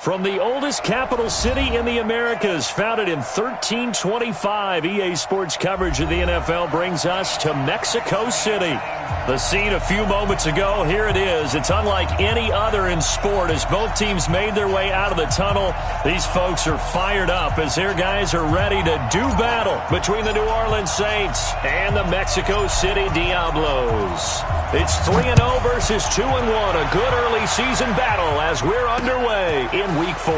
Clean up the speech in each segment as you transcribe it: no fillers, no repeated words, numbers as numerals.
From the oldest capital city in the Americas, founded in 1325, EA Sports coverage of the NFL brings us to Mexico City. The scene a few moments ago, here it is. It's unlike any other in sport as both teams made their way out of the tunnel. These folks are fired up as their guys are ready to do battle between the New Orleans Saints and the Mexico City Diablos. It's 3-0 versus 2-1, a good early season battle as we're underway in Week 4.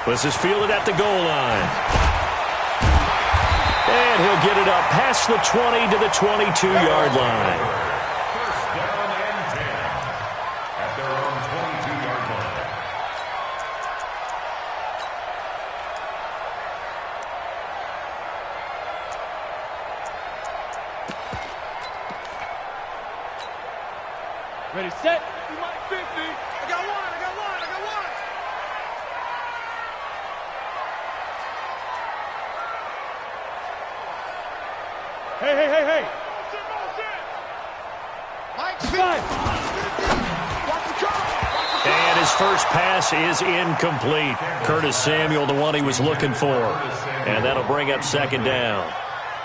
This is fielded at the goal line. And he'll get it up past the 20 to the 22-yard line. First down and 10 at their own 22-yard line. Ready, set. You might 50. I got one. Hey. And his first pass is incomplete. Curtis Samuel, the one he was looking for. And that'll bring up second down.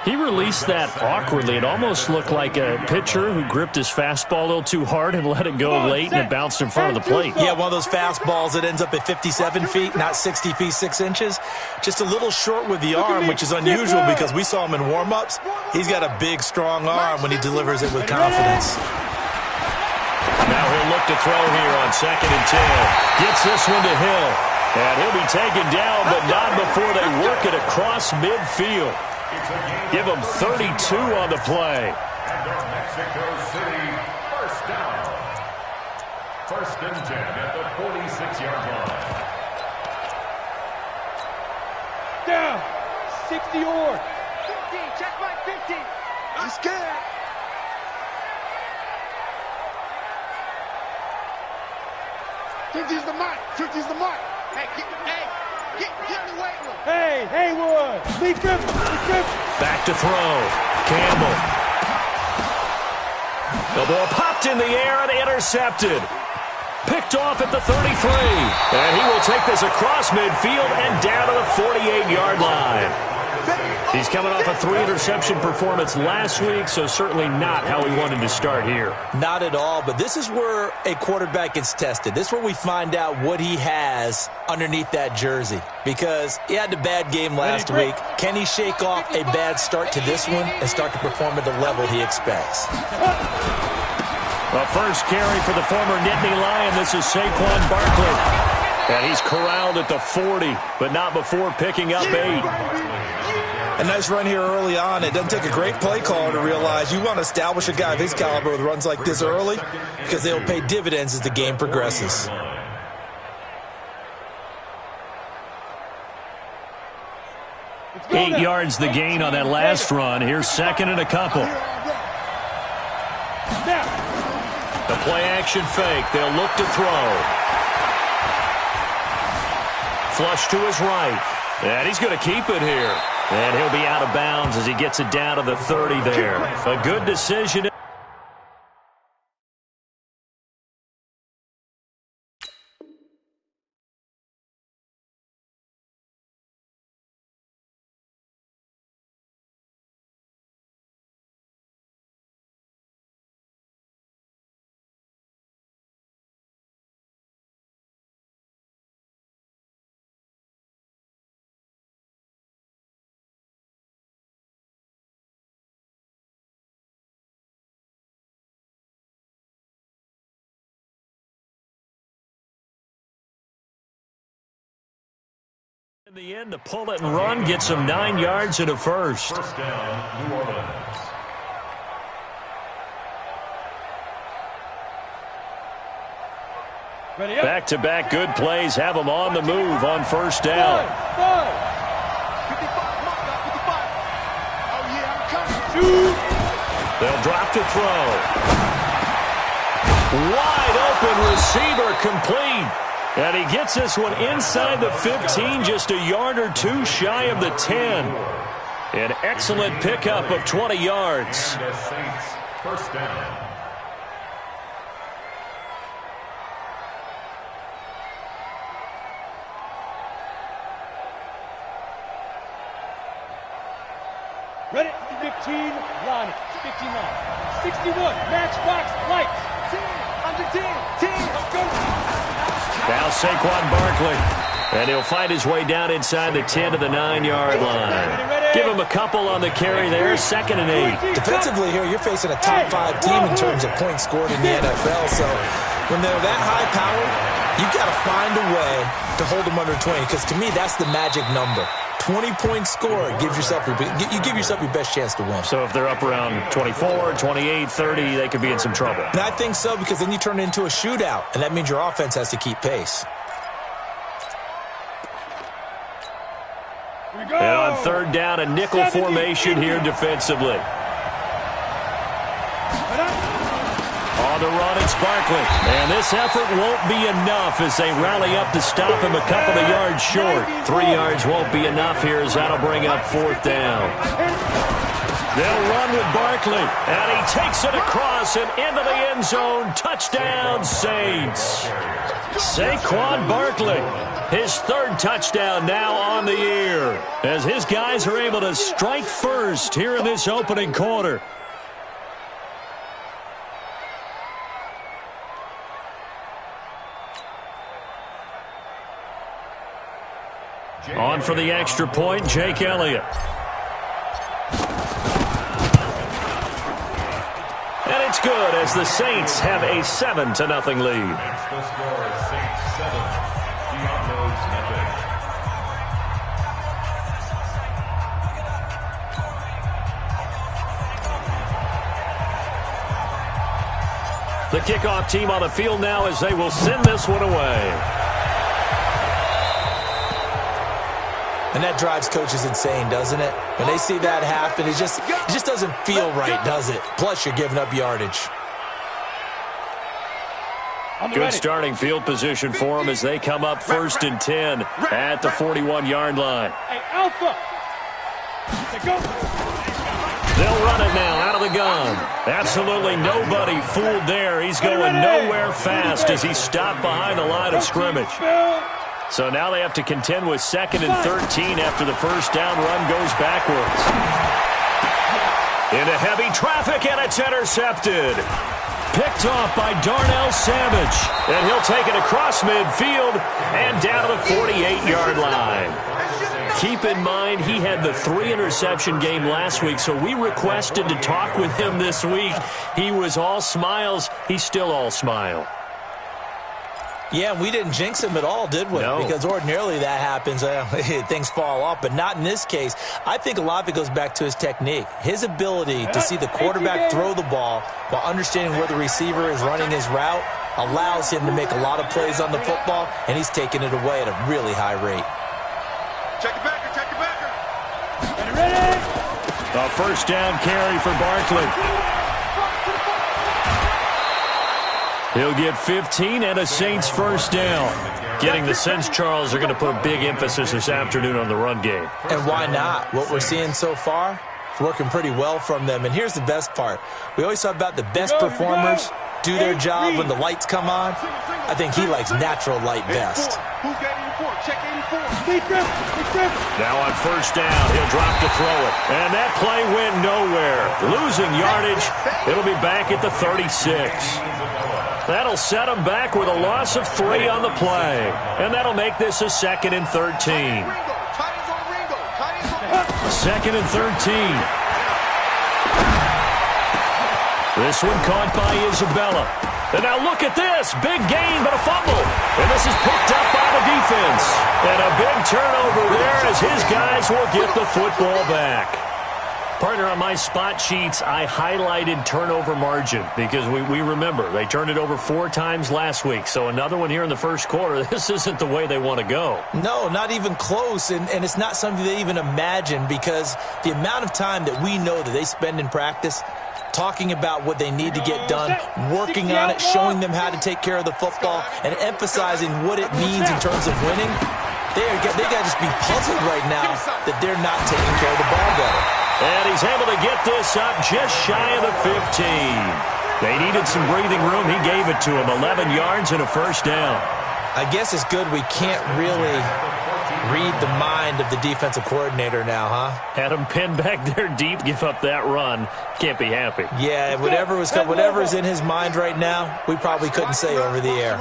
He released that awkwardly. It almost looked like a pitcher who gripped his fastball a little too hard and let it go late, and it bounced in front of the plate. Yeah, one of those fastballs that ends up at 57 feet, not 60 feet, 6 inches. Just a little short with the arm, which is unusual because we saw him in warm-ups. He's got a big, strong arm when he delivers it with confidence. Now he'll look to throw here on 2nd and 10. Gets this one to Hill. And he'll be taken down, but not before they work it across midfield. Give him 32 on the play. And their Mexico City first down. 1st and 10 at the 46-yard line. Down. 60 or. 50. Check my 50. I'm scared. Fifty's the mark. Hey, get the weight room. Hey, Haywood. Lee Griffin. Back to throw. Campbell. The ball popped in the air and intercepted. Picked off at the 33. And he will take this across midfield and down to the 48-yard line. He's coming off a 3-interception performance last week, so certainly not how he wanted to start here. Not at all, but this is where a quarterback gets tested. This is where we find out what he has underneath that jersey. Because he had a bad game last week. Can he shake off a bad start to this one and start to perform at the level he expects? The first carry for the former Nittany Lion. This is Saquon Barkley. And he's corralled at the 40, but not before picking up 8. A nice run here early on. It doesn't take a great play caller to realize you want to establish a guy of his caliber with runs like this early because they'll pay dividends as the game progresses. Eight yards the gain on that last run. Here's 2nd and a couple. The play action fake. They'll look to throw. Flush to his right. And he's going to keep it here. And he'll be out of bounds as he gets it down to the 30 there. A good decision. In the end, to pull it and run, gets him 9 yards and a first. First down, New Orleans. Back-to-back good plays have him on the move on first down. 55. Oh, yeah, I'm coming. They'll drop to throw. Wide open receiver complete. And he gets this one inside the 15, just a yard or two shy of the 10. An excellent pickup of 20 yards. And the Saints, first down. Ready? 15, line. 59. 61, matchbox, lights. 10, under 10, 10. Let's go. Now Saquon Barkley. And he'll find his way down inside the 10 to the 9-yard line. Give him a couple on the carry there, 2nd and 8. Defensively here, you're facing a top 5 team in terms of points scored in the NFL. So when they're that high powered, you've got to find a way to hold them under 20. Because to me, that's the magic number. 20-point score gives yourself you give yourself your best chance to win. So if they're up around 24, 28, 30, they could be in some trouble. And I think so, because then you turn it into a shootout, and that means your offense has to keep pace. And on 3rd down, a nickel formation here defensively. On the run, it's Barkley. And this effort won't be enough as they rally up to stop him a couple of yards short. 3 yards won't be enough here as that'll bring up 4th down. They'll run with Barkley. And he takes it across and into the end zone. Touchdown, Saints. Saquon Barkley. His 3rd touchdown now on the year as his guys are able to strike first here in this opening quarter. On for the extra point, Jake Elliott. And it's good as the Saints have a 7-0 lead. That's the score, Saints 7, Diablos nothing. The kickoff team on the field now as they will send this one away. And that drives coaches insane, doesn't it? When they see that happen, it just doesn't feel right, does it? Plus, you're giving up yardage. Good starting field position for them as they come up 1st and 10 at the 41-yard line. Hey, Alpha. Go. They'll run it now out of the gun. Absolutely nobody fooled there. He's going nowhere fast as he stopped behind the line of scrimmage. So now they have to contend with 2nd and 13 after the 1st down run goes backwards. Into heavy traffic, and it's intercepted. Picked off by Darnell Savage. And he'll take it across midfield and down to the 48-yard line. Keep in mind, he had the 3-interception game last week, so we requested to talk with him this week. He was all smiles. He's still all smile. Yeah, we didn't jinx him at all, did we? No. Because ordinarily that happens. Things fall off, but not in this case. I think a lot of it goes back to his technique. His ability to see the quarterback throw the ball while understanding where the receiver is running his route allows him to make a lot of plays on the football, and he's taking it away at a really high rate. Check it backer, check it backer. Ready? A 1st down carry for Barkley. He'll get 15 and a Saints 1st down. Getting the sense, Charles, are going to put a big emphasis this afternoon on the run game. And why not? What we're seeing so far, it's working pretty well from them. And here's the best part. We always talk about the best performers do their job when the lights come on. I think he likes natural light best. Who's got 84? Check 84. Now on 1st down, he'll drop to throw it. And that play went nowhere. Losing yardage. It'll be back at the 36. That'll set him back with a loss of 3 on the play. And that'll make this a 2nd and 13. 2nd and 13. This one caught by Isabella. And now look at this. Big gain, but a fumble. And this is picked up by the defense. And a big turnover there as his guys will get the football back. Partner, on my spot sheets, I highlighted turnover margin because we remember they turned it over 4 times last week. So another one here in the 1st quarter. This isn't the way they want to go. No, not even close. And it's not something they even imagine because the amount of time that we know that they spend in practice talking about what they need to get done, working on it, showing them how to take care of the football, and emphasizing what it means in terms of winning, they got to just be puzzled right now that they're not taking care of the ball better. And he's able to get this up just shy of the 15. They needed some breathing room. He gave it to him. 11 yards and a 1st down. I guess it's good we can't really Read the mind of the defensive coordinator now, huh? Had him pinned back there deep, give up that run. Can't be happy. Yeah, whatever's in his mind right now, we probably couldn't say over the air.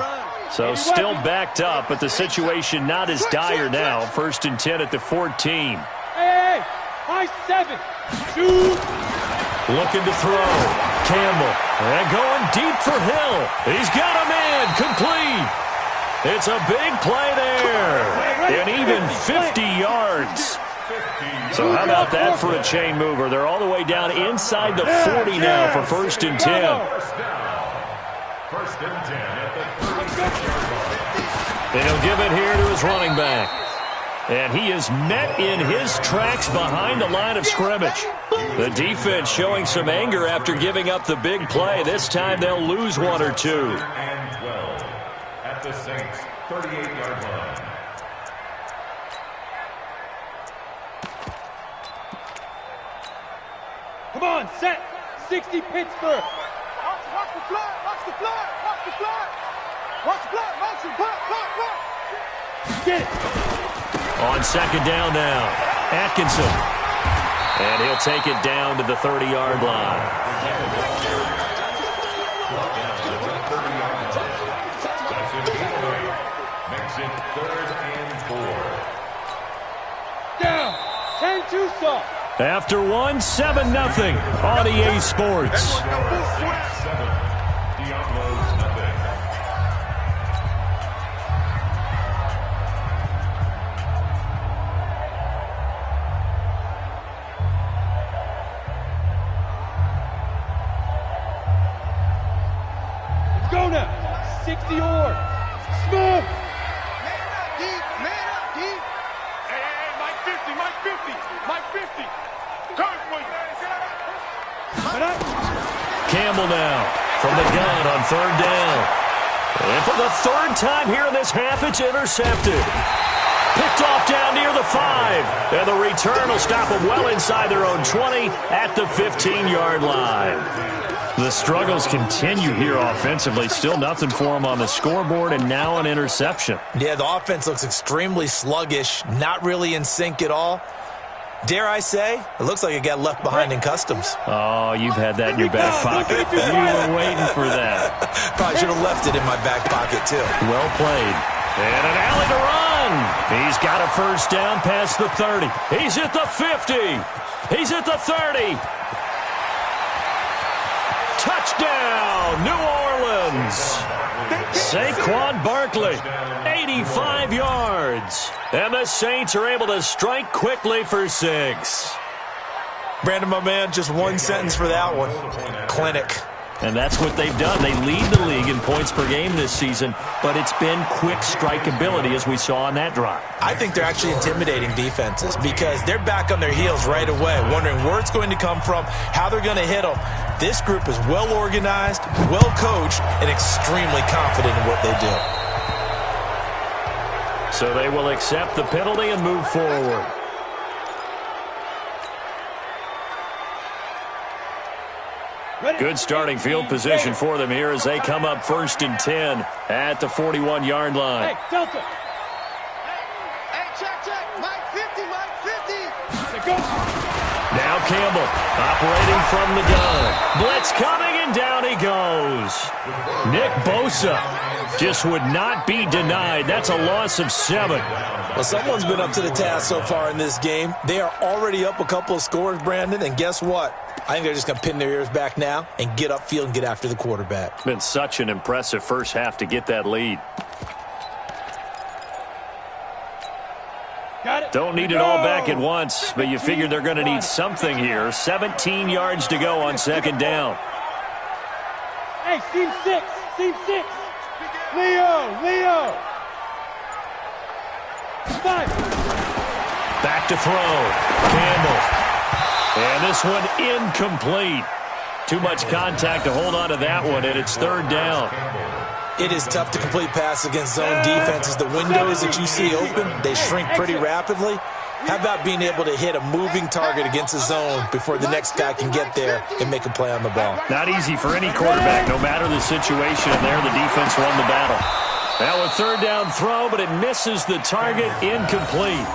So still backed up, but the situation not as dire now. 1st and 10 at the 14. Hey, high 7. Shoot. Looking to throw. Campbell. And going deep for Hill. He's got him in. Complete. It's a big play there. And even 50 yards. So how about that for a chain mover? They're all the way down inside the 40 now for 1st and 10. 1st and 10 at the 36-yard line. And he'll give it here to his running back. And he is met in his tracks behind the line of scrimmage. The defense showing some anger after giving up the big play. This time they'll lose 1 or 2. 3rd and 12 at the Saints' 38-yard line. Come on, set. 60 Pittsburgh. Watch the blood. Watch the blood. Watch the blood. Watch the blood. Motion. Blood. Get it. On 2nd down now, Atkinson. And he'll take it down to the 30-yard line. Makes it 3rd and 4. Down. 10-2 soft. After 1, 7-0 on EA Sports. Diablos nothing. Let's go now. 60 or. Smooth. Man up, deep. Hey, Mike 50, Mike 50, Mike 50. Turn for you. Campbell now from the gun on 3rd down. And for the 3rd time here in this half, it's intercepted. Picked off down near the 5. And the return will stop them well inside their own 20 at the 15-yard line. The struggles continue here offensively. Still nothing for them on the scoreboard, and now an interception. Yeah, the offense looks extremely sluggish, not really in sync at all. Dare I say, it looks like it got left behind in customs. Oh, you've had that in your back pocket. You were waiting for that. Probably should have left it in my back pocket, too. Well played. And an alley to run. He's got a 1st down past the 30. He's at the 50. He's at the 30. Touchdown, New Orleans. Saquon Barkley, 85 yards. And the Saints are able to strike quickly for 6. Brandon, my man, just one sentence for that one. Clinic. And that's what they've done. They lead the league in points per game this season, but it's been quick strikeability as we saw on that drive. I think they're actually intimidating defenses because they're back on their heels right away, wondering where it's going to come from, how they're going to hit them. This group is well organized, well coached, and extremely confident in what they do. So they will accept the penalty and move forward. Good starting field position for them here as they come up 1st and 10 at the 41-yard line. Hey, Delta. Hey, check. Mike 50, Mike 50. Go. Now Campbell operating from the gun. Blitz coming, and down he goes. Nick Bosa just would not be denied. That's a loss of 7. Well, someone's been up to the task so far in this game. They are already up a couple of scores, Brandon, and guess what? I think they're just going to pin their ears back now and get upfield and get after the quarterback. Been such an impressive first half to get that lead. Got it. Don't need it all back at once, but you figure they're going to need something here. 17 yards to go on 2nd down. Hey, seam 6. Leo. 5. Back to throw. Campbell. And this one incomplete. Too much contact to hold on to that one, and it's 3rd down. It is tough to complete pass against zone defenses. The windows that you see open, they shrink pretty rapidly. How about being able to hit a moving target against a zone before the next guy can get there and make a play on the ball? Not easy for any quarterback, no matter the situation, and there the defense won the battle. Now a third down throw, but it misses the target, incomplete.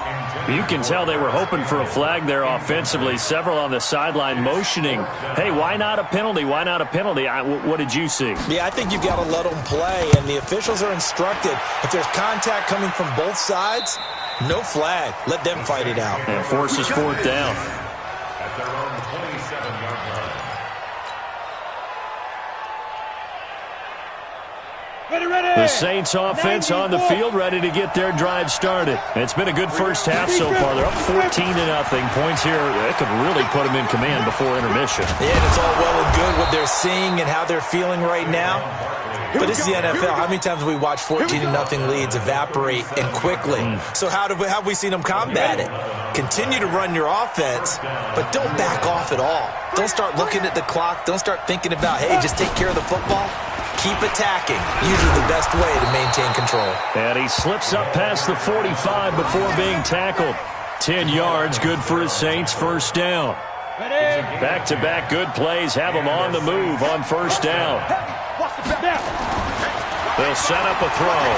You can tell they were hoping for a flag there offensively. Several on the sideline motioning, hey, why not a penalty? Why not a penalty? What did you see? Yeah, I think you've got to let them play, and the officials are instructed. If there's contact coming from both sides, no flag. Let them fight it out. And forces fourth down. At their own 27-yard line. The Saints offense on the field, ready to get their drive started. It's been a good first half so far. They're up 14-0. Points here, that could really put them in command before intermission. Yeah, and it's all well and good what they're seeing and how they're feeling right now. But this is the NFL. How many times have we watched 14-0 leads evaporate and quickly? So how have we seen them combat it? Continue to run your offense, but don't back off at all. Don't start looking at the clock. Don't start thinking about, hey, just take care of the football. Keep attacking. Usually the best way to maintain control. And he slips up past the 45 before being tackled. 10 yards, good for his Saints, first down. Back-to-back good plays have him on the move on first down. They'll set up a throw.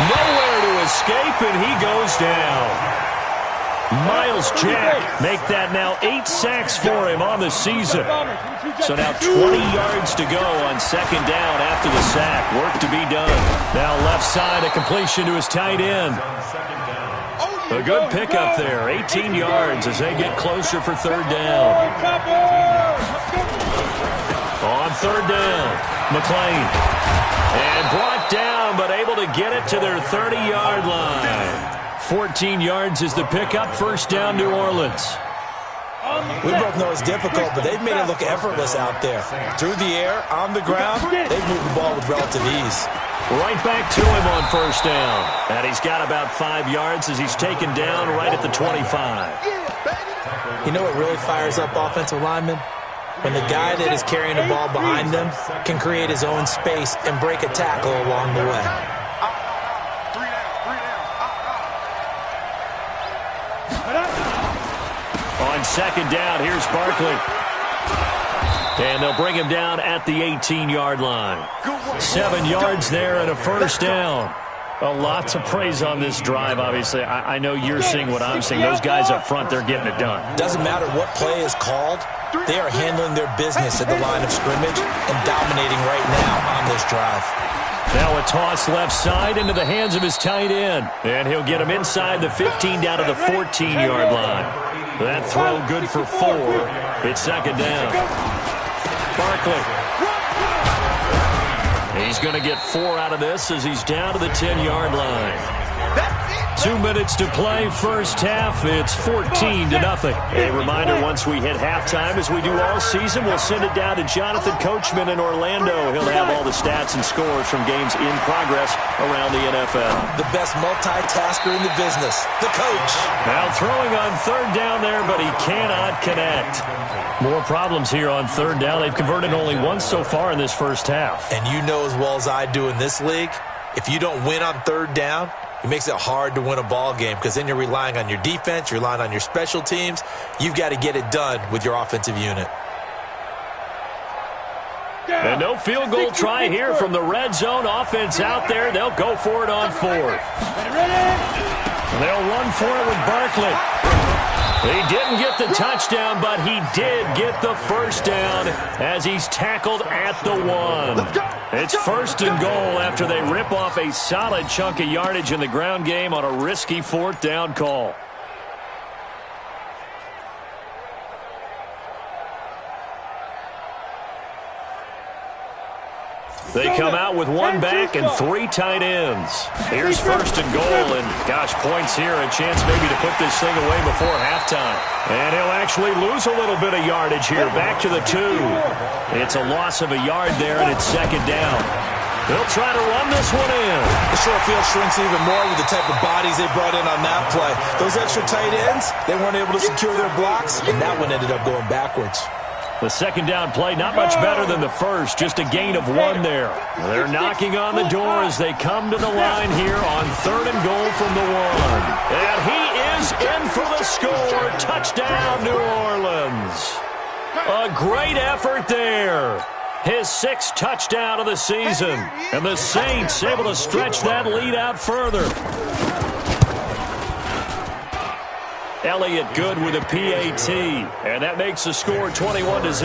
Nowhere to escape, and he goes down. Miles Jack make that now 8 sacks for him on the season. So now 20 yards to go on second down after the sack. Work to be done. Now left side, a completion to his tight end. A good pickup there, 18 yards as they get closer for third down. On third down, McLean. And brought down, but able to get it to their 30-yard line. 14 yards is the pickup, first down, New Orleans. We both know it's difficult, but they've made it look effortless out there. Through the air, on the ground, they've moved the ball with relative ease. Right back to him on first down. And he's got about 5 yards as he's taken down right at the 25. You know what really fires up offensive linemen? When the guy that is carrying the ball behind them can create his own space and break a tackle along the way. On second down, here's Barkley. And they'll bring him down at the 18-yard line. 7 yards there and a first down. A lot to praise on this drive, obviously. I know you're seeing what I'm seeing. Those guys up front, they're getting it done. Doesn't matter what play is called. They are handling their business at the line of scrimmage and dominating right now on this drive. Now a toss left side into the hands of his tight end. And he'll get him inside the 15 down to the 14-yard line. That throw good for 4. It's second down. Barkley. He's going to get 4 out of this as he's down to the 10-yard line. 2 minutes to play, first half. It's 14-0. A reminder, once we hit halftime, as we do all season, we'll send it down to Jonathan Coachman in Orlando. He'll have all the stats and scores from games in progress around the NFL. The best multitasker in the business, the coach. Now throwing on third down there, but he cannot connect. More problems here on third down. They've converted only once so far in this first half. And you know as well as I do in this league, if you don't win on third down, it makes it hard to win a ball game because then you're relying on your defense, you're relying on your special teams. You've got to get it done with your offensive unit. And no field goal try here from the red zone. Offense out there. They'll go for it on fourth. They'll run for it with Barkley. He didn't get the touchdown, but he did get the first down as he's tackled at the 1. It's first and goal after they rip off a solid chunk of yardage in the ground game on a risky fourth down call. They come out with 1 back and 3 tight ends. Here's first and goal, and gosh, points here, a chance maybe to put this thing away before halftime. And he'll actually lose a little bit of yardage here, back to the 2. It's a loss of a yard there, and it's second down. They'll try to run this one in. The short field shrinks even more with the type of bodies they brought in on that play. Those extra tight ends, they weren't able to secure their blocks, and that one ended up going backwards. The second down play, not much better than the first, just a gain of 1 there. They're knocking on the door as they come to the line here on third and goal from the 1. And he is in for the score. Touchdown, New Orleans. A great effort there. His 6th touchdown of the season. And the Saints able to stretch that lead out further. Elliott good with a PAT. And that makes the score 21-0.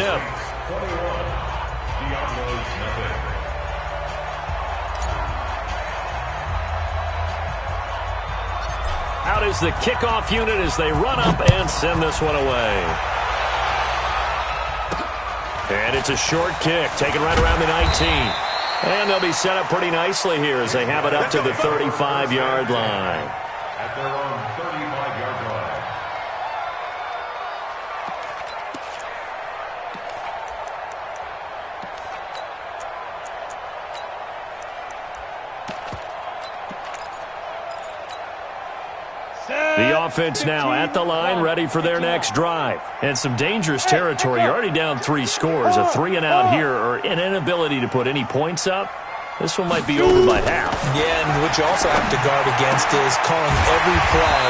Out is the kickoff unit as they run up and send this one away. And it's a short kick, taken right around the 19. And they'll be set up pretty nicely here as they have it up to the 35-yard line. At their own 35-yard line. The offense now at the line, ready for their next drive. And some dangerous territory. You're already down 3 scores. A 3-and-out here or an inability to put any points up. This one might be over by half. Yeah, and what you also have to guard against is calling every play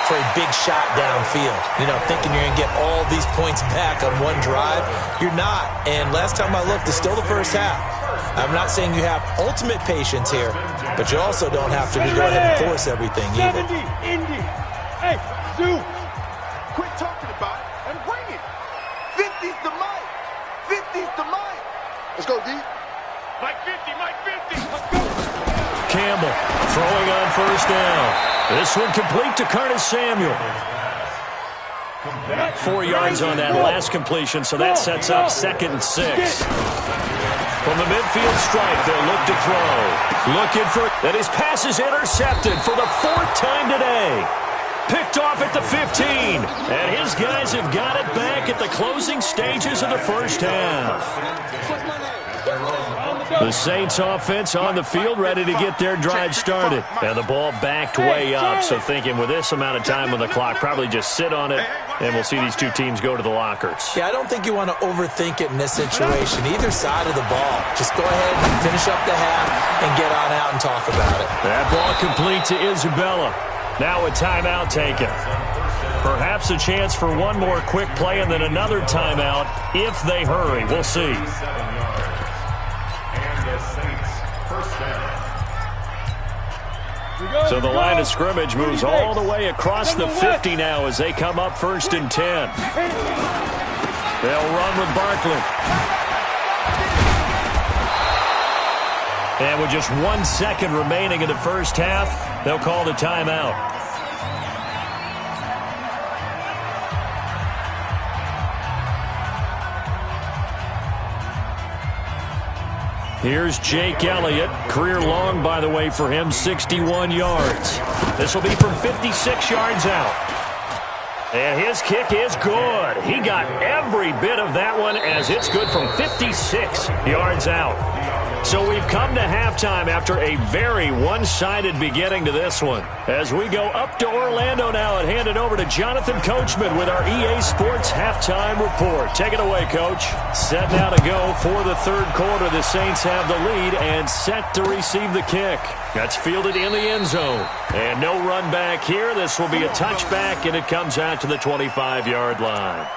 for a big shot downfield. You know, thinking you're going to get all these points back on one drive. You're not. And last time I looked, it's still the first half. I'm not saying you have ultimate patience here, but you also don't have to go ahead and force everything either. 70, Indy. Hey, Zoo. Quit talking about it and bring it. 50's the mic. 50's the mic. Let's go, D. Mike 50, Mike 50. Let's go. Campbell throwing on first down. This one complete to Curtis Samuel. 4 yards on that last completion, so that sets up 2nd and 6. From the midfield stripe, they'll look to throw. Looking for that. His pass is intercepted for the 4th time today. Picked off at the 15. And his guys have got it back at the closing stages of the first half. The Saints offense on the field, ready to get their drive started. And the ball backed way up, so thinking with this amount of time on the clock, probably just sit on it, and we'll see these two teams go to the lockers. Yeah, I don't think you want to overthink it in this situation. Either side of the ball. Just go ahead and finish up the half and get on out and talk about it. That ball complete to Isabella. Now a timeout taken. Perhaps a chance for one more quick play and then another timeout if they hurry. We'll see. So the line of scrimmage moves all the way across the 50 now as they come up 1st and 10. They'll run with Barkley. And with just 1 second remaining in the first half, they'll call the timeout. Here's Jake Elliott. Career long, by the way, for him, 61 yards. This will be from 56 yards out. And his kick is good. He got every bit of that one as it's good from 56 yards out. So we've come to halftime after a very one-sided beginning to this one. As we go up to Orlando now and hand it over to Jonathan Coachman with our EA Sports Halftime Report. Take it away, Coach. Set now to go for the 3rd quarter. The Saints have the lead and set to receive the kick. That's fielded in the end zone. And no run back here. This will be a touchback, and it comes out to the 25-yard line.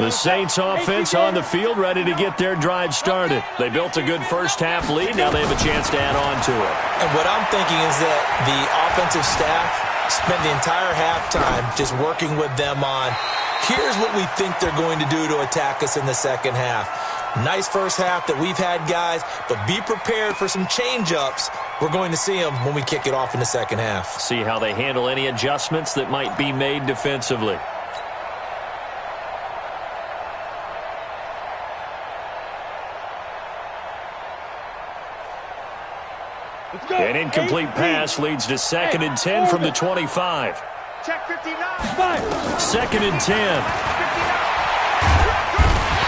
The Saints offense on the field, ready to get their drive started. They built a good first half lead. Now they have a chance to add on to it. And what I'm thinking is that the offensive staff spent the entire halftime just working with them on, here's what we think they're going to do to attack us in the second half. Nice first half that we've had, guys, but be prepared for some change-ups. We're going to see them when we kick it off in the second half. See how they handle any adjustments that might be made defensively. An incomplete pass leads to 2nd and 10 from the 25. Check 59. 2nd and 10.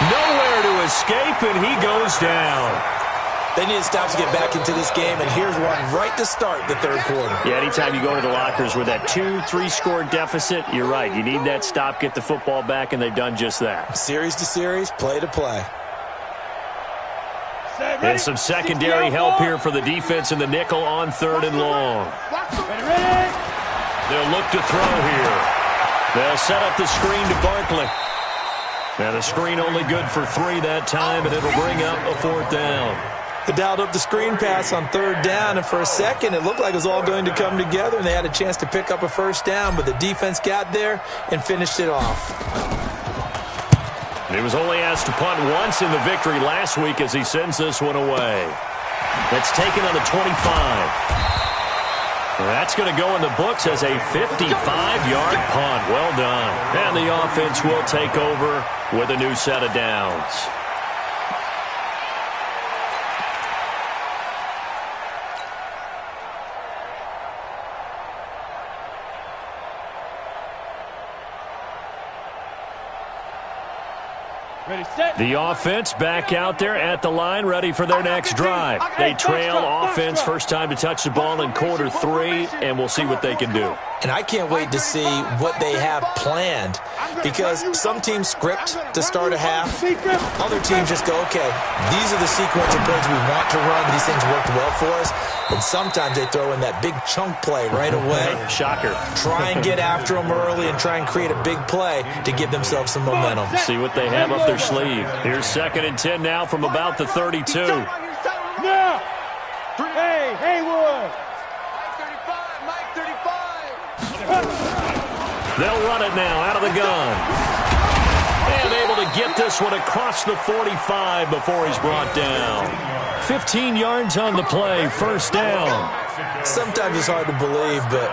Nowhere to escape, and he goes down. They need to stop to get back into this game, and here's one right to start the 3rd quarter. Yeah, anytime you go to the lockers with that 2-3 score deficit, you're right. You need that stop, get the football back, and they've done just that. Series to series, play to play. And some secondary help here for the defense in the nickel on 3rd and long. They'll look to throw here. They'll set up the screen to Barkley. And a screen only good for 3 that time, and it'll bring up a 4th down. They dialed up the screen pass on 3rd down, and for a second it looked like it was all going to come together, and they had a chance to pick up a 1st down, but the defense got there and finished it off. He was only asked to punt once in the victory last week as he sends this one away. That's taken on the 25. That's going to go in the books as a 55-yard punt. Well done. And the offense will take over with a new set of downs. Ready, set. The offense back out there at the line, ready for their next drive. They trail offense first time to touch the ball in quarter 3, and we'll see what they can do. And I can't wait to see what they have planned, because some teams script to start a half. Other teams just go, okay, these are the sequence of plays we want to run. These things worked well for us. And sometimes they throw in that big chunk play right away. Shocker. Try and get after them early and try and create a big play to give themselves some momentum. See what they have up their sleeve. Here's 2nd and 10 now from about the 32. Now. Hey, Haywood. Mike 35. They'll run it now out of the gun. And able to get this one across the 45 before he's brought down. 15 yards on the play, 1st down. Sometimes it's hard to believe, but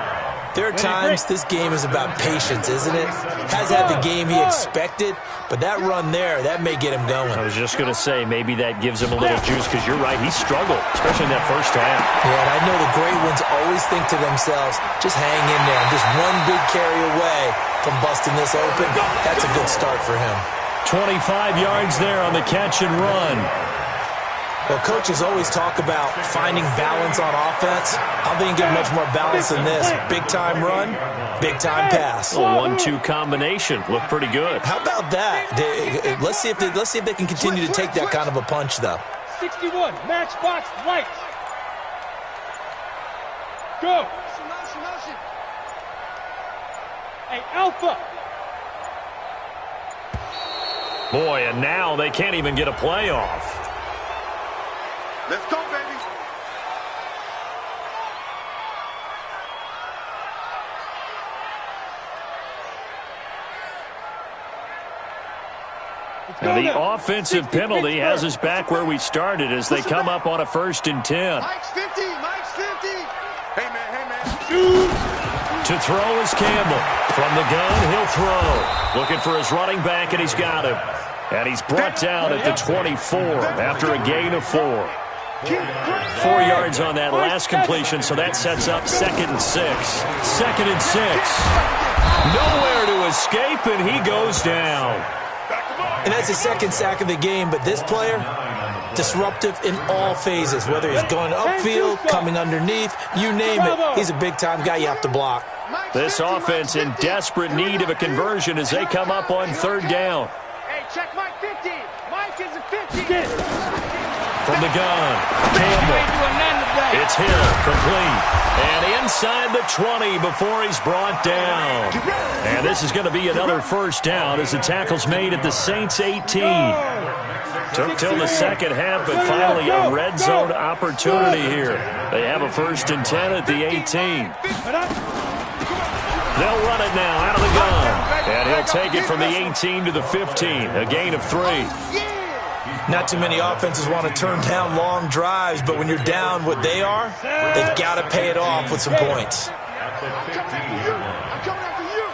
there are times this game is about patience, isn't it? Has had the game he expected, but that run there, that may get him going. I was just going to say, maybe that gives him a little juice, because you're right, he struggled, especially in that first half. Yeah, and I know the great ones always think to themselves, just hang in there. Just one big carry away from busting this open. That's a good start for him. 25 yards there on the catch and run. Well, coaches always talk about finding balance on offense. I don't think you can get much more balance than this. Big-time run, big-time pass. A 1-2 combination. Looked pretty good. How about that? Let's see if they can continue to take that kind of a punch, though. 61, matchbox light. Go. Hey, Alpha. Boy, and now they can't even get a play off. Let's go, baby. Now the offensive penalty has us back where we started as they come up on a 1st and 10. Mike's 50. Mike's 50. Hey, man. To throw is Campbell. From the gun, he'll throw. Looking for his running back, and he's got him. And he's brought down at the 24 after a gain of 4. 4 yards on that last completion, so that sets up 2nd and 6. 2nd and 6. Nowhere to escape, and he goes down. And that's his 2nd sack of the game, but this player, disruptive in all phases, whether he's going upfield, coming underneath, you name it. He's a big-time guy you have to block. This offense in desperate need of a conversion as they come up on 3rd down. Hey, check Mike 50. Mike is a 50. From the gun, Campbell. It's Hill, complete. And inside the 20 before he's brought down. And this is going to be another 1st down as the tackle's made at the Saints 18. Took till the 2nd half, but finally a red zone opportunity here. They have a 1st and 10 at the 18. They'll run it now out of the gun. And he'll take it from the 18 to the 15, a gain of 3. Not too many offenses want to turn down long drives, but when you're down what they are, they've got to pay it off with some points. I'm coming after you.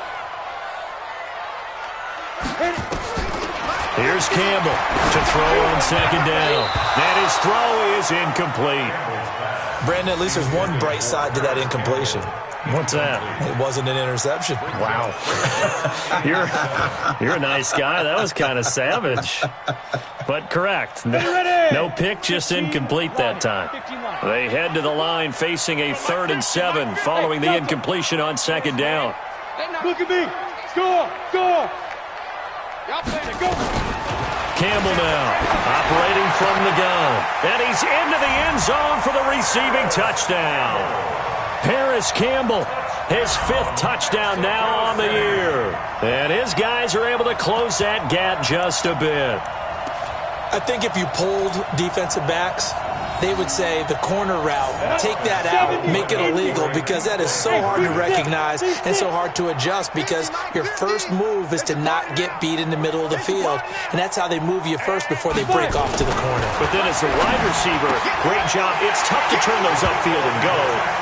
Here's Campbell to throw on 2nd down. And his throw is incomplete. Brandon, at least there's one bright side to that incompletion. What's that? It wasn't an interception. Wow. You're a nice guy. That was kind of savage. But correct. No pick, just incomplete that time. They head to the line facing a 3rd and 7 following the incompletion on 2nd down. Look at me. Score. Y'all playing it. Go. Campbell now operating from the gun. And he's into the end zone for the receiving touchdown. Paris Campbell His 5th touchdown now on the year. And his guys are able to close that gap just a bit. I think if you polled defensive backs, they would say the corner route, take that out, make it illegal, because that is so hard to recognize and so hard to adjust, because your first move is to not get beat in the middle of the field, and that's how they move you first before they break off to the corner. But then as the wide receiver, great job. It's tough to turn those upfield and go,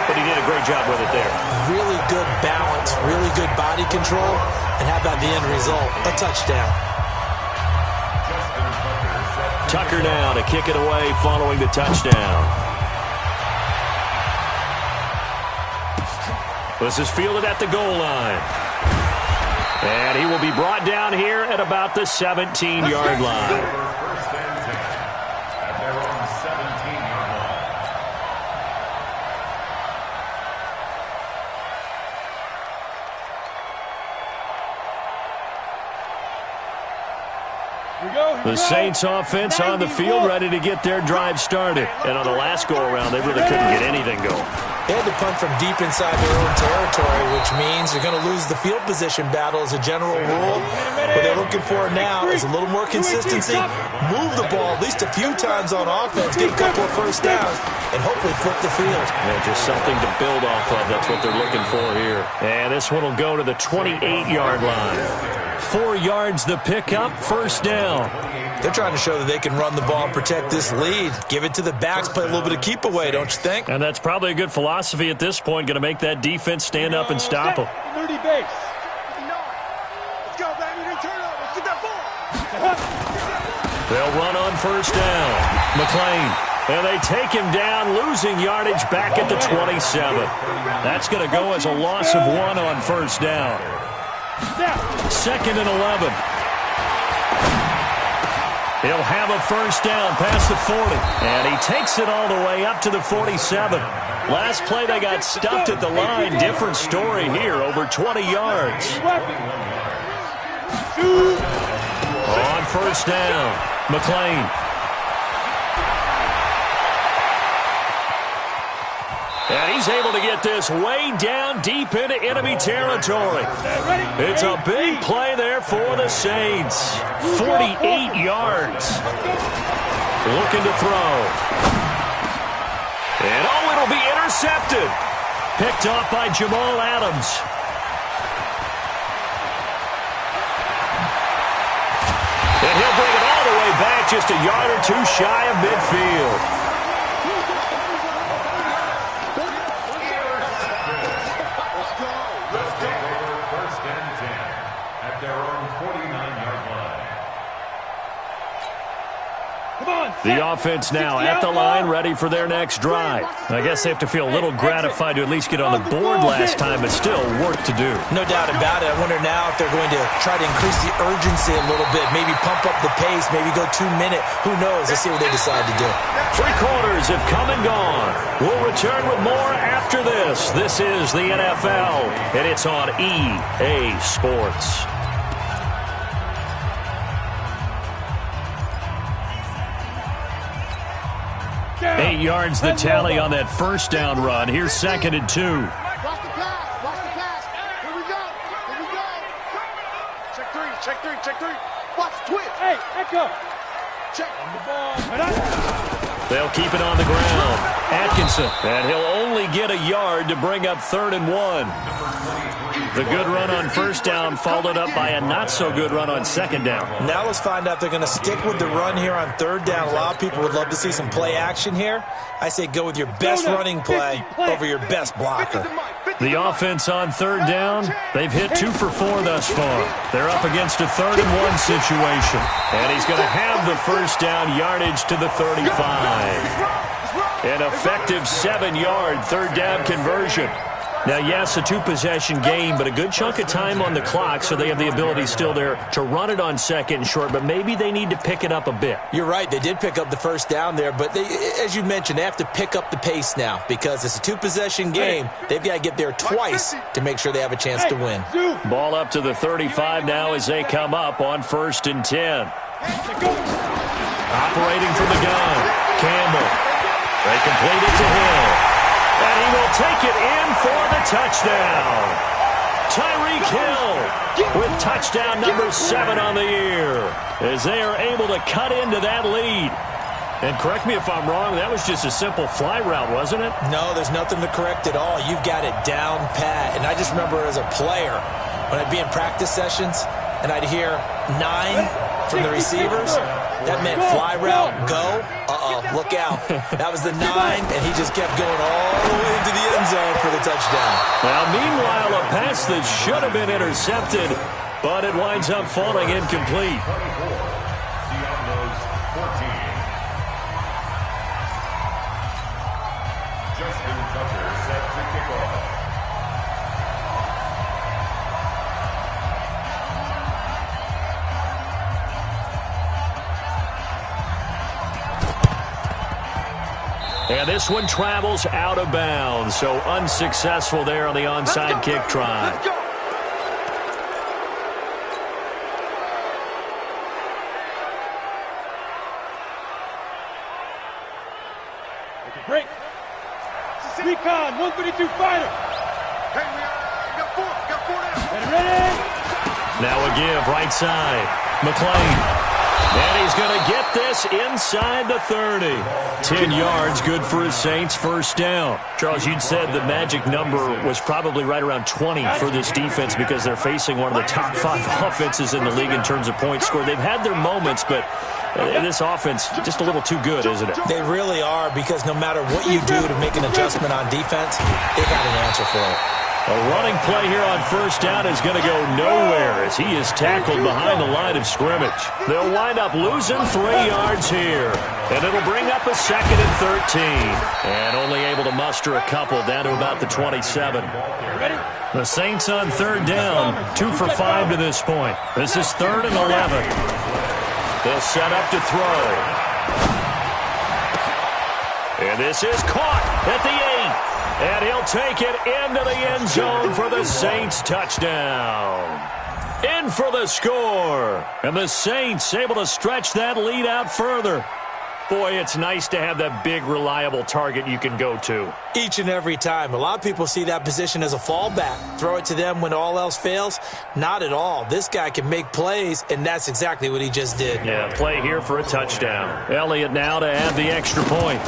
but he did a great job with it there. Really good balance, really good body control, and how about the end result? A touchdown. Tucker now to kick it away following the touchdown. This is fielded at the goal line. And he will be brought down here at about the 17-yard line. The Saints offense on the field, ready to get their drive started. And on the last go-around, they really couldn't get anything going. They had to punt from deep inside their own territory, which means you're going to lose the field position battle as a general rule. What they're looking for now is a little more consistency, move the ball at least a few times on offense, get a couple of first downs, and hopefully flip the field. Yeah, just something to build off of. That's what they're looking for here. And this one will go to the 28-yard line. 4 yards the pickup, first down. They're trying to show that they can run the ball and protect this lead. Give it to the backs, play a little bit of keep away, don't you think? And that's probably a good philosophy at this point, going to make that defense stand up and stop them. 30 base. Let's go, baby. Let's get that ball. They'll run on first down. McLean. And they take him down, losing yardage back at the 27. That's going to go as a loss of 1 on first down. 2nd and 11. He'll have a first down past the 40. And he takes it all the way up to the 47. Last play, they got stuffed at the line. Different story here, over 20 yards. On first down, McLean. And he's able to get this way down deep into enemy territory. It's a big play there for the Saints. 48 yards. Looking to throw. And oh, it'll be intercepted. Picked off by Jamal Adams. And he'll bring it all the way back, just a yard or two shy of midfield. The offense now at the line, ready for their next drive. I guess they have to feel a little gratified to at least get on the board last time, but still work to do. No doubt about it. I wonder now if they're going to try to increase the urgency a little bit, maybe pump up the pace, maybe go 2 minute. Who knows? Let's see what they decide to do. 3 quarters have come and gone. We'll return with more after this. This is the NFL, and it's on EA Sports. 8 yards the tally on that first down run. Here's 2nd and 2. Watch the pass. Watch the pass. Here we go. Here we go. Check 3. Check 3. Check 3. Watch twitch. Hey, echo. Check on the ball. They'll keep it on the ground. Atkinson. And he'll only get a yard to bring up 3rd and 1. The good run on first down followed up by a not-so-good run on 2nd down. Now let's find out if they're going to stick with the run here on 3rd down. A lot of people would love to see some play action here. I say go with your best running play over your best blocker. The offense on 3rd down, they've hit 2 for 4 thus far. They're up against a 3rd and 1 situation. And he's going to have the first down yardage to the 35. An effective 7-yard 3rd down conversion. Now, yes, a 2-possession game, but a good chunk of time on the clock, so they have the ability still there to run it on 2nd and short, but maybe they need to pick it up a bit. You're right. They did pick up the first down there, but they, as you mentioned, they have to pick up the pace now because it's a 2-possession game. They've got to get there twice to make sure they have a chance to win. Ball up to the 35 now as they come up on 1st and 10. Operating from the gun, Campbell. They complete it to Hill. And he will take it in for the touchdown. Tyreek Hill with touchdown number 7 on the year as they are able to cut into that lead. And correct me if I'm wrong, that was just a simple fly route, wasn't it? No, there's nothing to correct at all. You've got it down pat. And I just remember as a player, when I'd be in practice sessions and I'd hear 9 from the receivers, that meant fly route, go. Look out. That was the 9, and he just kept going all the way into the end zone for the touchdown. Now, meanwhile, a pass that should have been intercepted, but it winds up falling incomplete. Justin Tucker set to kick off. And this one travels out of bounds, so unsuccessful there on the onside kick try. Let's go. Take a break. Recon, 132 fighter. Hey, we got four now. Ready? Now a give, right side. McClain. And he's going to get this inside the 30. 10 yards, good for his Saints, first down. Charles, you'd said the magic number was probably right around 20 for this defense because they're facing one of the top 5 offenses in the league in terms of points scored. They've had their moments, but this offense just a little too good, isn't it? They really are, because no matter what you do to make an adjustment on defense, they got an answer for it. A running play here on first down is going to go nowhere as he is tackled behind the line of scrimmage. They'll wind up losing 3 yards here. And it'll bring up a 2nd and 13. And only able to muster a couple down to about the 27. The Saints on third down, 2 for 5 to this point. This is 3rd and 11. They'll set up to throw. And this is caught at the 8. And he'll take it into the end zone for the Saints touchdown. In for the score. And the Saints able to stretch that lead out further. Boy, it's nice to have that big, reliable target you can go to. Each and every time. A lot of people see that position as a fallback. Throw it to them when all else fails. Not at all. This guy can make plays, and that's exactly what he just did. Yeah, play here for a touchdown. Elliott now to add the extra point.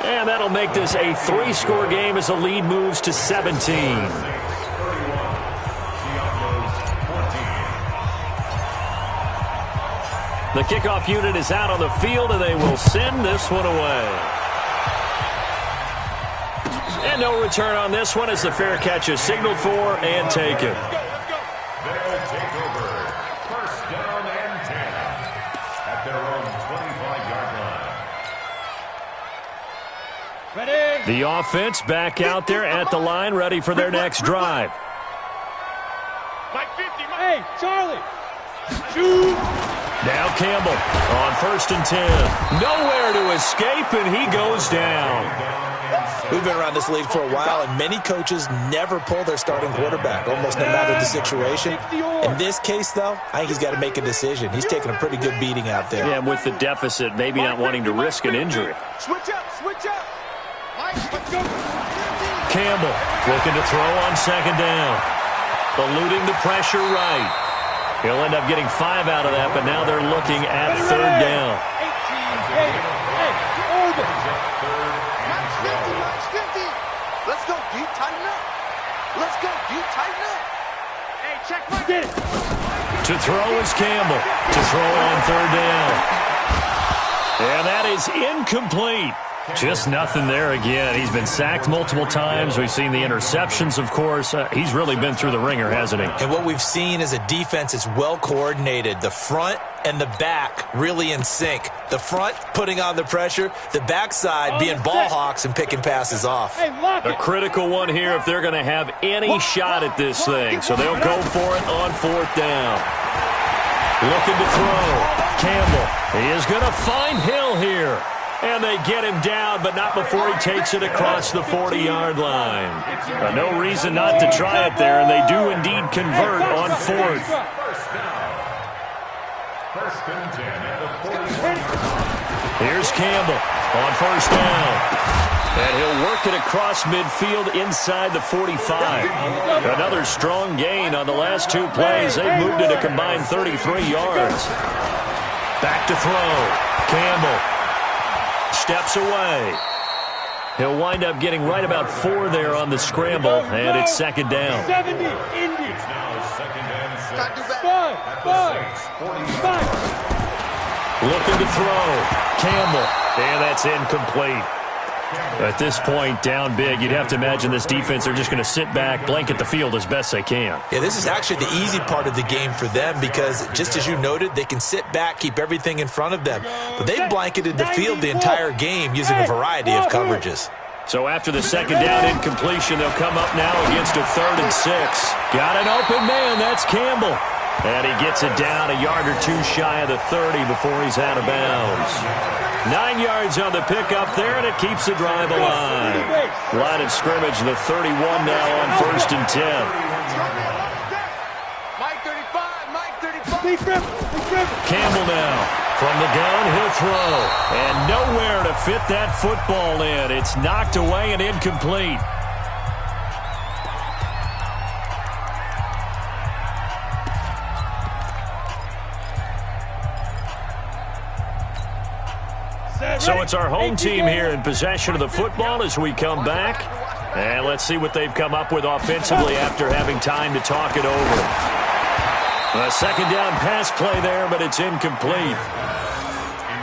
And that'll make this a 3-score game as the lead moves to 17. The kickoff unit is out on the field, and they will send this one away. And no return on this one as the fair catch is signaled for and taken. They'll take over. First down and 10 at their own 25-yard line. Ready? The offense back out there at the line, ready for their next drive. Like 50. Hey, Charlie. Shoot. Now Campbell on 1st and 10. Nowhere to escape, and he goes down. We've been around this league for a while, and many coaches never pull their starting quarterback, almost no matter the situation. In this case, though, I think he's got to make a decision. He's taking a pretty good beating out there. Yeah, and with the deficit, maybe not wanting to risk an injury. Switch up, switch up. Let's go. Campbell looking to throw on 2nd down. Eluding the pressure right. He'll end up getting 5 out of that, but now they're looking at 3rd down. 18. Hey, Oregon. Max 50. Let's go, D. Tighten up. Let's go, D. Tighten up. Hey, check my get it. To throw is Campbell. To throw on 3rd down. And that is incomplete. Just nothing there again. He's been sacked multiple times. We've seen the interceptions, of course. He's really been through the ringer, hasn't he? And what we've seen is a defense is well coordinated. The front and the back really in sync. The front putting on the pressure, the backside being ball hawks and picking passes off. Hey, lock A it. critical one here if they're going to have any shot at this thing. So they'll go for it on 4th down. Looking to throw. Campbell. He is going to find Hill here. And they get him down, but not before he takes it across the 40-yard line. No reason not to try it there, and they do indeed convert on 4th. First and 10 at the 41-yard line. Here's Campbell on first down. And he'll work it across midfield inside the 45. Another strong gain on the last two plays. They've moved it a combined 33 yards. Back to throw. Campbell steps away. He'll wind up getting right about 4 there on the scramble, and it's second down. 70, Indy. It's now second and 6. 5. Looking to throw. Campbell. And that's incomplete. At this point, down big, you'd have to imagine this defense are just going to sit back, blanket the field as best they can. Yeah, this is actually the easy part of the game for them because, just as you noted, they can sit back, keep everything in front of them. But they've blanketed the field the entire game using a variety of coverages. So after the second down incompletion, they'll come up now against a 3rd and 6. Got an open man. That's Campbell. And he gets it down a yard or two shy of the 30 before he's out of bounds. 9 yards on the pickup there, and it keeps the drive alive. Line of scrimmage, the 31 now on 1st and 10. Mike 35, Mike 35. Campbell now. From the gun, he'll throw. And nowhere to fit that football in. It's knocked away and incomplete. So it's our home team here in possession of the football as we come back. And let's see what they've come up with offensively after having time to talk it over. A second down pass play there, but it's incomplete.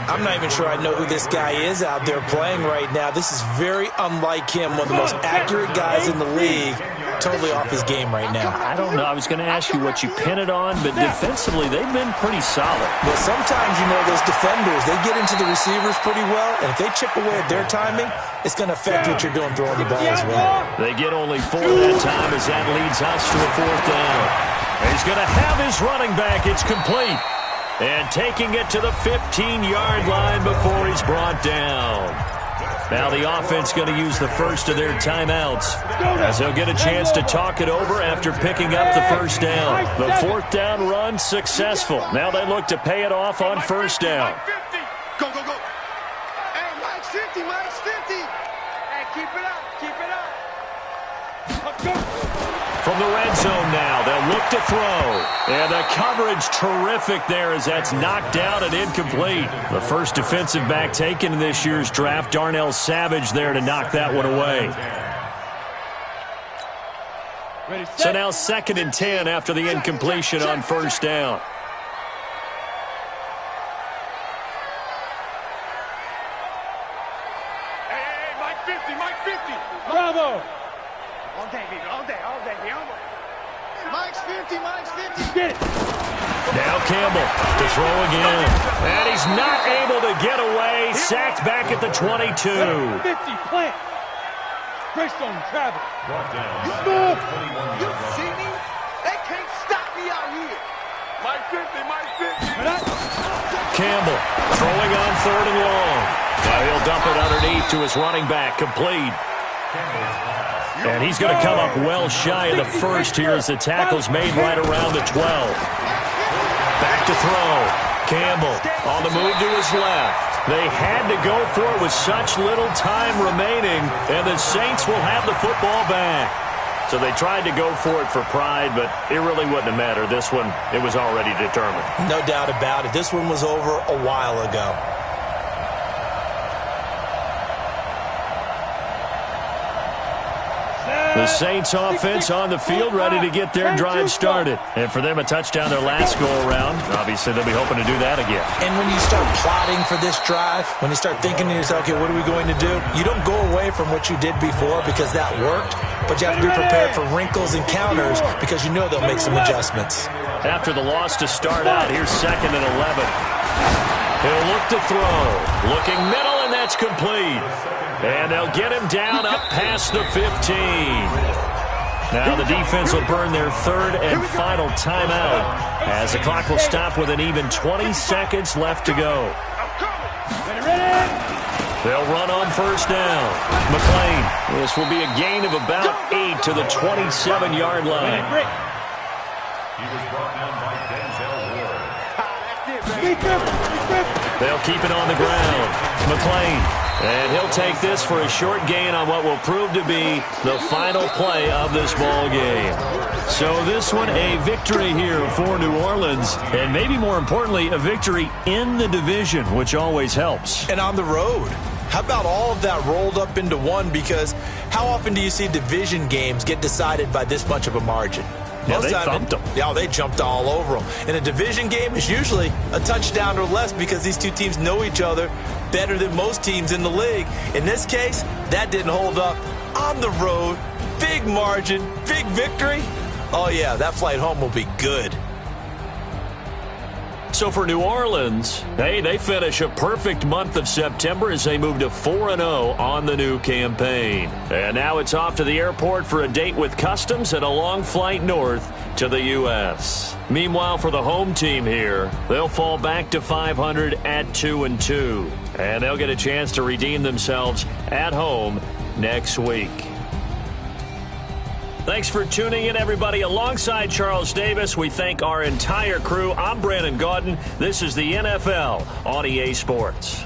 I'm not even sure I know who this guy is out there playing right now. This is very unlike him, one of the most accurate guys in the league. Totally off his game right now. I don't know. I was going to ask you what you pin it on, but defensively, they've been pretty solid. Well, sometimes, you know, those defenders, they get into the receivers pretty well, and if they chip away at their timing, it's going to affect what you're doing throwing the ball as well. They get only 4 that time as that leads us to a 4th down. He's going to have his running back. It's complete. And taking it to the 15-yard line before he's brought down. Now the offense going to use the first of their timeouts as they'll get a chance to talk it over after picking up the first down. The 4th down run successful. Now they look to pay it off on first down. Go, go, go. Hey, Mike's 50, Mike's 50. Hey, keep it up, keep it up. Let's go. From the red zone now, they'll look to throw. And the coverage terrific there as that's knocked down and incomplete. The first defensive back taken in this year's draft, Darnell Savage there to knock that one away. So now 2nd and 10 after the incompletion on first down. Hey, Mike 50, Mike 50. Bravo. All day, baby, all day, all day. Mike's 50, Mike's 50. Get it. Now Campbell to throw again. And he's not able to get away. Sacked back at the 22. 50, plant. Greystone, travel. You move. You see me? They can't stop me out here. Mike 50, Mike 50. Campbell throwing on 3rd and long. Now he'll dump it underneath to his running back, complete. And he's going to come up well shy of the first here as the tackle's made right around the 12. Back to throw. Campbell on the move to his left. They had to go for it with such little time remaining, and the Saints will have the football back. So they tried to go for it for pride, but it really wouldn't have mattered. This one, it was already determined. No doubt about it. This one was over a while ago. The Saints offense on the field ready to get their drive started. And for them, a touchdown their last go-around. Obviously, they'll be hoping to do that again. And when you start plotting for this drive, when you start thinking to yourself, okay, what are we going to do? You don't go away from what you did before because that worked, but you have to be prepared for wrinkles and counters because you know they'll make some adjustments. After the loss to start out, here's 2nd and 11. He'll look to throw. Looking middle, and that's complete. And they'll get him down up past the 15. Now the defense will burn their 3rd and final timeout as the clock will stop with an even 20 seconds left to go. They'll run on first down. McLean. This will be a gain of about 8 to the 27-yard line. He was brought down by Denzel Ward. They'll keep it on the ground. McLean. And he'll take this for a short gain on what will prove to be the final play of this ball game. So this one, a victory here for New Orleans. And maybe more importantly, a victory in the division, which always helps. And on the road. How about all of that rolled up into one? Because how often do you see division games get decided by this much of a margin? Yeah, they thumped them. Yeah, they jumped all over them. And a division game is usually a touchdown or less because these two teams know each other better than most teams in the league. In this case, that didn't hold up. On the road, big margin, big victory. Oh, yeah, that flight home will be good. So for New Orleans, hey, they finish a perfect month of September as they move to 4-0 on the new campaign. And now it's off to the airport for a date with Customs and a long flight north to the U.S. Meanwhile, for the home team here, they'll fall back to 500 at 2-2. And they'll get a chance to redeem themselves at home next week. Thanks for tuning in, everybody. Alongside Charles Davis, we thank our entire crew. I'm Brandon Gaudin. This is the NFL on EA Sports.